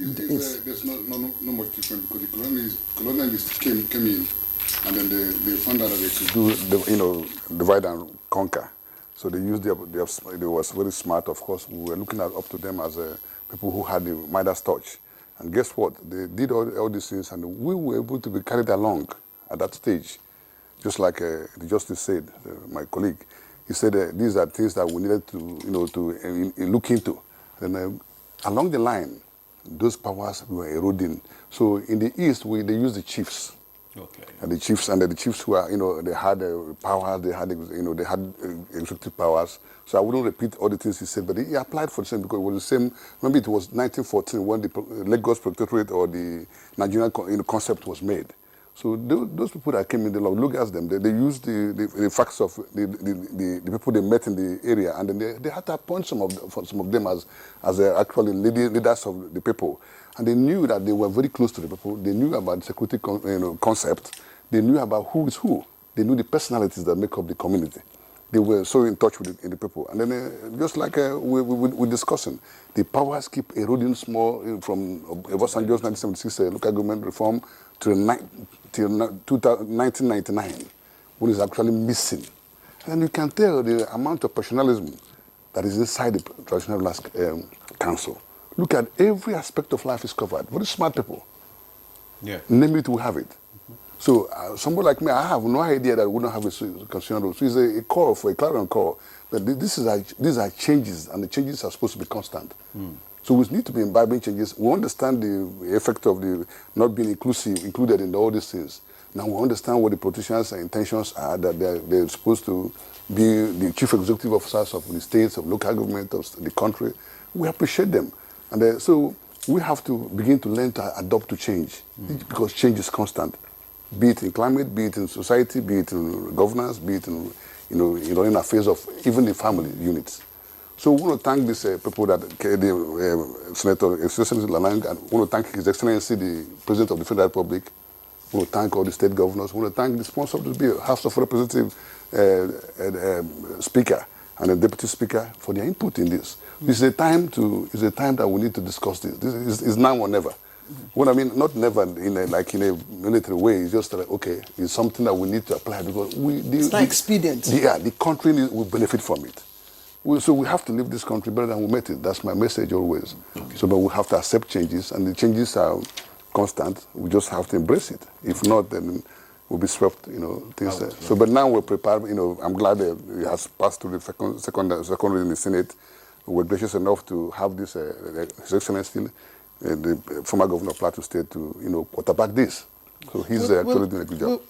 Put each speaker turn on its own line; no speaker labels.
There's no much difference because the colonialists came in, and then they found out that they could do divide and conquer. So they used they was very smart. Of course, we were looking up to them as people who had the Midas touch. And guess what? They did all these things, and we were able to be carried along at that stage. Just like the justice said, my colleague, he said these are things that we needed to look into. And along the line, those powers were eroding. So in the East, they used the chiefs.
Okay.
And the chiefs who are, they had powers, they had executive powers. So I wouldn't repeat all the things he said, but he applied for the same because it was the same. Maybe it was 1914 when the Lagos Protectorate or the Nigerian concept was made. So those people that came in, look at them. They used the facts of the people they met in the area, and then they had to appoint some of them as actually leaders of the people. And they knew that they were very close to the people. They knew about the security concept. They knew about who is who. They knew the personalities that make up the community. They were so in touch with the people. And then just like we're discussing, the powers keep eroding small from Obasanjo's 1976 local government reform till 1999, when it's actually missing. And you can tell the amount of professionalism that is inside the traditional council. Look at every aspect of life is covered. Very smart people.
Yeah.
Name it, we have it. So somebody like me, I have no idea that we don't have a constitutional rule. So it's a call for a clarion call. But these are changes, and the changes are supposed to be constant. So we need to be imbibing changes. We understand the effect of the not being included in all these things. Now we understand what the politicians' intentions are, that they're supposed to be the chief executive officers of the states, of local government, of the country. We appreciate them. And so we have to begin to learn to adapt to change, because change is constant. Be it in climate, be it in society, be it in governance, be it in, in affairs of even the family units. So we want to thank these people that Senator Excellency Lanang, and we want to thank His Excellency, the President of the Federal Republic. We want to thank all the state governors. We want to thank the sponsor of the bill, House of Representatives Speaker and the Deputy Speaker for their input in this. It's a time that we need to discuss this. This is now or never. What I mean, not never in a military way. It's just like, okay, it's something that we need to apply because
it's not expedient.
Yeah, the country will benefit from it. So we have to leave this country better than we met it. That's my message always. Okay. So, but we have to accept changes, and the changes are constant. We just have to embrace it. If not, then we'll be swept. Things. So, but now we're prepared. I'm glad that it has passed through the second reading in the Senate. We're gracious enough to have this His Excellency, the former governor of Plateau State, to quarterback this. So he's actually doing a good job.